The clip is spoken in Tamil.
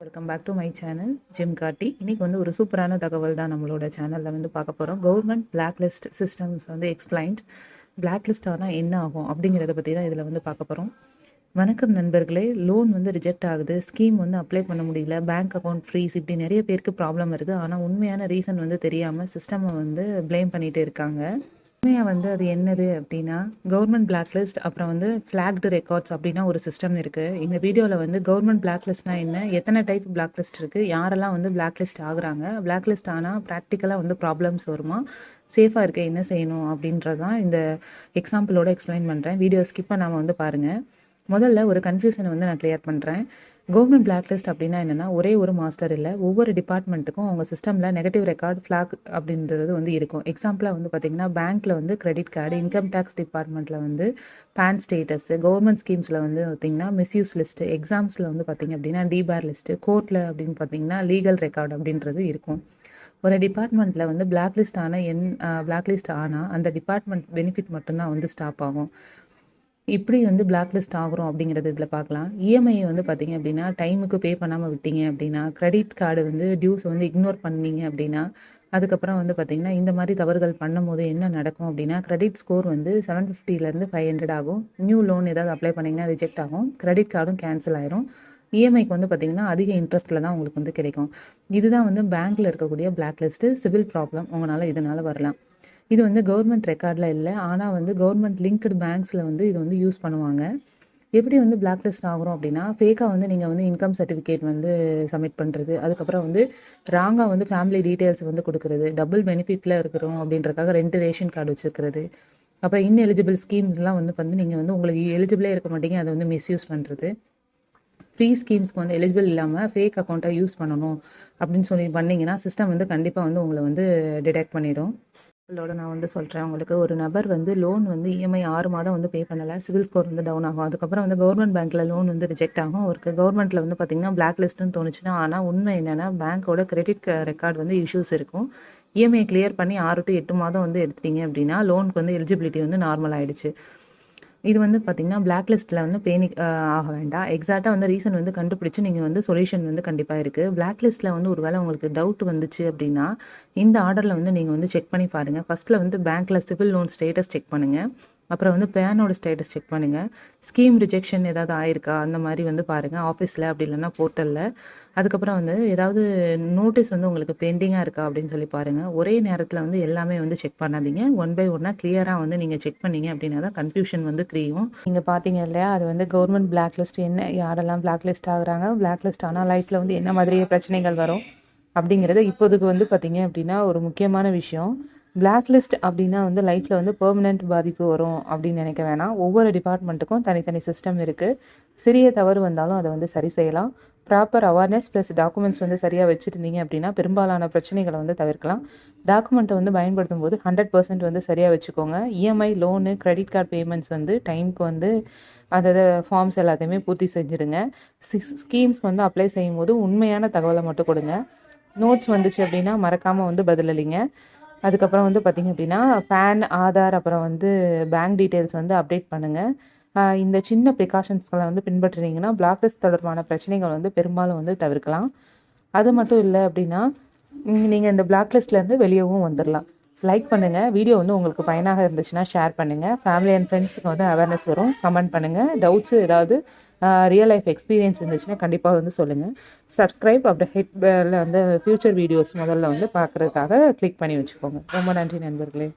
Welcome back to my channel ஜிம் காட்டி. இன்றைக்கி வந்து ஒரு சூப்பரான தகவல் தான் நம்மளோட சேனலில் வந்து பார்க்க போகிறோம். கவர்மெண்ட் பிளாக் லிஸ்ட் சிஸ்டம்ஸ் வந்து எக்ஸ்பிளைன்ட். பிளாக் லிஸ்ட் ஆனால் என்ன ஆகும் அப்படிங்கிறத பற்றி தான் இதில் வந்து பார்க்க போகிறோம். வணக்கம் நண்பர்களே. லோன் வந்து ரிஜெக்ட் ஆகுது, ஸ்கீம் வந்து அப்ளை பண்ண முடியல, பேங்க் அக்கௌண்ட் ஃப்ரீஸ், இப்படி நிறைய பேருக்கு ப்ராப்ளம் வருது. ஆனால் உண்மையான ரீசன் வந்து தெரியாமல் சிஸ்டமை வந்து ப்ளேம் பண்ணிகிட்டே இருக்காங்க. உண்மையாக வந்து அது என்னது அப்படின்னா, கவர்மெண்ட் பிளாக் லிஸ்ட், அப்புறம் வந்து ஃப்ளாக்டு ரெக்கார்ட்ஸ் அப்படின்னா ஒரு சிஸ்டம் இருக்குது. இந்த வீடியோவில் வந்து கவர்மெண்ட் பிளாக் லிஸ்ட்னா என்ன, எத்தனை டைப் பிளாக் லிஸ்ட் இருக்குது, யாரெல்லாம் வந்து பிளாக் லிஸ்ட் ஆகுறாங்க, பிளாக் லிஸ்ட் ஆனால் ப்ராக்டிக்கலாக வந்து ப்ராப்ளம்ஸ் வருமா, சேஃபாக இருக்க என்ன செய்யணும் அப்படின்றது தான் இந்த எக்ஸாம்பிளோட எக்ஸ்பிளைன் பண்ணுறேன். வீடியோ ஸ்கிப் பண்ணாமல் வந்து பாருங்கள். முதல்ல ஒரு கன்ஃபியூஷனை வந்து நான் கிளியர் பண்ணுறேன். கவர்மெண்ட் பிளாக் லிஸ்ட் அப்படின்னா என்னென்னா, ஒரே ஒரு மாஸ்டர் இல்லை, ஒவ்வொரு டிபார்ட்மெண்ட்டுக்கும் அவங்க சிஸ்டமில் நெகட்டிவ் ரெக்கார்ட் ஃப்ளாக் அப்படின்றது வந்து இருக்கும். எக்ஸாம்பிளாக வந்து பார்த்திங்கன்னா, பேங்க்கில் வந்து கிரெடிட் கார்டு, இன்கம் டேக்ஸ் டிபார்ட்மெண்ட்டில் வந்து பேன் ஸ்டேட்டஸ், கவர்மெண்ட் ஸ்கீம்ஸில் வந்து பார்த்திங்கன்னா மிஸ்யூஸ் லிஸ்ட்டு, எக்ஸாம்ஸில் வந்து பார்த்திங்க அப்படின்னா டிபார் லிஸ்ட்டு, கோர்ட்டில் அப்படின்னு பார்த்திங்கன்னா லீகல் ரெக்கார்டு அப்படின்றது இருக்கும். ஒரு டிபார்ட்மெண்ட்டில் வந்து பிளாக் லிஸ்ட் ஆனால் அந்த டிபார்ட்மெண்ட் பெனிஃபிட் மட்டும்தான் வந்து ஸ்டாப் ஆகும். இப்படி வந்து பிளாக் லிஸ்ட் ஆகிறோம் அப்படிங்கிறது இதில் பார்க்கலாம். இஎம்ஐ வந்து பார்த்திங்க அப்படின்னா டைமுக்கு பே பண்ணாமல் விட்டீங்க அப்படின்னா, கிரெடிட் கார்டு வந்து டியூஸை வந்து இக்னோர் பண்ணீங்க அப்படின்னா, அதுக்கப்புறம் வந்து பார்த்திங்கன்னா இந்த மாதிரி தவறுகள் பண்ணும்போது என்ன நடக்கும் அப்படின்னா, கிரெடிட் ஸ்கோர் வந்து 750 500 ஆகும். நியூ லோன் ஏதாவது அப்ளை பண்ணிங்கன்னா ரிஜெக்ட் ஆகும், கிரெடிட் கார்டும் கேன்சல் ஆயிரும். இஎம்ஐக்கு வந்து பார்த்திங்கன்னா அதிக இன்ட்ரெஸ்ட்டில் தான் உங்களுக்கு வந்து கிடைக்கும். இதுதான் வந்து பேங்க்கில் இருக்கக்கூடிய பிளாக் லிஸ்ட்டு. சிவில் ப்ராப்ளம் உங்களால் இதனால் வரலாம். இது வந்து கவர்மெண்ட் ரெக்கார்டில் இல்லை, ஆனால் வந்து கவர்மெண்ட் லிங்க்டு பேங்க்ஸில் வந்து இது வந்து யூஸ் பண்ணுவாங்க. எப்படி வந்து பிளாக் லிஸ்ட் ஆகிறோம் அப்படின்னா, ஃபேக்காக வந்து நீங்கள் வந்து இன்கம் சர்டிஃபிகேட் வந்து சப்மிட் பண்ணுறது, அதுக்கப்புறம் வந்து ராங்காக வந்து ஃபேமிலி டீட்டெயில்ஸ் வந்து கொடுக்குறது, டபுள் பெனிஃபிட்டில் இருக்கிறோம் அப்படின்றக்காக 2 ரேஷன் கார்டு வச்சுருக்கிறது, அப்புறம் இன்எலிஜிபிள் ஸ்கீம்ஸ்லாம் வந்து நீங்கள் வந்து உங்களுக்கு எலிஜிபிளே இருக்க மாட்டீங்க, அதை வந்து மிஸ்யூஸ் பண்ணுறது, ஃப்ரீ ஸ்கீம்ஸ்க்கு வந்து எலிஜிபிள் இல்லாமல் ஃபேக் அக்கௌண்ட்டை யூஸ் பண்ணணும் அப்படின்னு சொல்லி பண்ணிங்கன்னா சிஸ்டம் வந்து கண்டிப்பாக வந்து உங்களை வந்து டிடெக்ட் பண்ணிடும். இதோட நான் வந்து சொல்கிறேன் உங்களுக்கு. ஒரு நபர் வந்து லோன் வந்து இஎம்ஐ 6 மாதம் வந்து பே பண்ணலை, சிவில் ஸ்கோர் வந்து டவுன் ஆகும். அதுக்கப்புறம் வந்து கவர்மெண்ட் பேங்க்கில் லோன் வந்து ரிஜெக்ட் ஆகும். அவருக்கு கவர்மெண்ட்டில் வந்து பார்த்திங்கன்னா பிளாக் லிஸ்ட்டுன்னு தோணுச்சுன்னா, ஆனால் உண்மை என்னென்னா பேங்க்கோட கிரெடிட் ரெக்கார்டு வந்து இஷ்யூஸ் இருக்கும். இஎம்ஐ கிளியர் பண்ணி 6 to 8 மாதம் வந்து எடுத்தீங்க அப்படின்னா லோனுக்கு வந்து எலிஜிபிலிட்டி வந்து நார்மல் ஆகிடுச்சு. இது வந்து பார்த்திங்கன்னா பிளாக் லிஸ்ட்டில் வந்து பேனிக் ஆக வேண்டாம். எக்ஸாக்டாக வந்து ரீசன் வந்து கண்டுபிடிச்சி நீங்கள் வந்து சொல்யூஷன் வந்து கண்டிப்பாக இருக்குது. பிளாக் லிஸ்ட்டில் வந்து ஒரு வேளை உங்களுக்கு டவுட் வந்துச்சு அப்படின்னா, இந்த ஆர்டரில் வந்து நீங்கள் வந்து செக் பண்ணி பாருங்கள். ஃபஸ்ட்டில் வந்து பேங்க்கில் சிவில் லோன் ஸ்டேட்டஸ் செக் பண்ணுங்கள், அப்புறம் வந்து பேனோட ஸ்டேட்டஸ் செக் பண்ணுங்கள், ஸ்கீம் ரிஜெக்ஷன் ஏதாவது ஆயிருக்கா அந்த மாதிரி வந்து பாருங்கள் ஆஃபீஸில், அப்படி இல்லைன்னா போர்ட்டலில். அதுக்கப்புறம் வந்து ஏதாவது நோட்டீஸ் வந்து உங்களுக்கு பெண்டிங்காக இருக்கா அப்படின்னு சொல்லி பாருங்கள். ஒரே நேரத்தில் வந்து எல்லாமே வந்து செக் பண்ணாதீங்க, ஒன் பை ஒன்னாக கிளியராக வந்து நீங்கள் செக் பண்ணீங்க அப்படின்னா தான் கன்ஃபியூஷன் வந்து கிரியும். நீங்கள் பார்த்தீங்க இல்லையா, அது வந்து கவர்மெண்ட் பிளாக் லிஸ்ட் என்ன, யாரெல்லாம் பிளாக் லிஸ்ட் ஆகுறாங்க, பிளாக் லிஸ்ட் ஆனால் லைஃப்பில் வந்து என்ன மாதிரி பிரச்சனைகள் வரும் அப்படிங்கிறத இப்போதுக்கு வந்து பார்த்தீங்க அப்படின்னா ஒரு முக்கியமான விஷயம். பிளாக் லிஸ்ட் அப்படின்னா வந்து லைஃப்பில் வந்து பெர்மனெண்ட் பாதிப்பு வரும் அப்படின்னு நினைக்க வேணாம். ஒவ்வொரு டிபார்ட்மெண்ட்டுக்கும் தனித்தனி சிஸ்டம் இருக்குது. சிறிய தவறு வந்தாலும் அதை வந்து சரி செய்யலாம். ப்ராப்பர் அவேர்னஸ் ப்ளஸ் டாக்குமெண்ட்ஸ் வந்து சரியாக வச்சுருந்தீங்க அப்படின்னா பெரும்பாலான பிரச்சனைகளை வந்து தவிர்க்கலாம். டாக்குமெண்ட்டை வந்து பயன்படுத்தும் போது 100% வந்து சரியாக வச்சுக்கோங்க. EMI, loan, credit card payments வந்து டைமுக்கு வந்து அதாவது ஃபார்ம்ஸ் எல்லாத்தையுமே பூர்த்தி செஞ்சுருங்க. ஸ்கீம்ஸ்க்கு வந்து அப்ளை செய்யும் போது உண்மையான தகவலை மட்டும் கொடுங்க. நோட்ஸ் வந்துச்சு அப்படின்னா மறக்காமல் வந்து பதிலளிங்க. அதுக்கப்புறம் வந்து பார்த்திங்க அப்படின்னா பேன், ஆதார், அப்புறம் வந்து பேங்க் டீட்டெயில்ஸ் வந்து அப்டேட் பண்ணுங்கள். இந்த சின்ன ப்ரிகாஷன்ஸ்களை வந்து பின்பற்றினீங்கன்னா பிளாக் லிஸ்ட் தொடர்பான பிரச்சனைகள் வந்து பெரும்பாலும் வந்து தவிர்க்கலாம். அது மட்டும் இல்லை அப்படின்னா நீங்கள் இந்த பிளாக் லிஸ்ட்லேருந்து வெளியவும் வந்துடலாம். லைக் பண்ணுங்கள். வீடியோ வந்து உங்களுக்கு பயனாக இருந்துச்சுன்னா ஷேர் பண்ணுங்கள். ஃபேமிலி அண்ட் ஃப்ரெண்ட்ஸுக்கு வந்து அவேர்னஸ் வரும். கமெண்ட் பண்ணுங்கள். டவுட்ஸு ஏதாவது ரியல் லைஃப் எக்ஸ்பீரியன்ஸ் இருந்துச்சுன்னா கண்டிப்பாக வந்து சொல்லுங்கள். சப்ஸ்கிரைப், அப்புறம் ஹிட் வந்து ஃப்யூச்சர் வீடியோஸ் முதல்ல வந்து பார்க்குறதுக்காக கிளிக் பண்ணி வச்சுக்கோங்க. ரொம்ப நன்றி நண்பர்களே.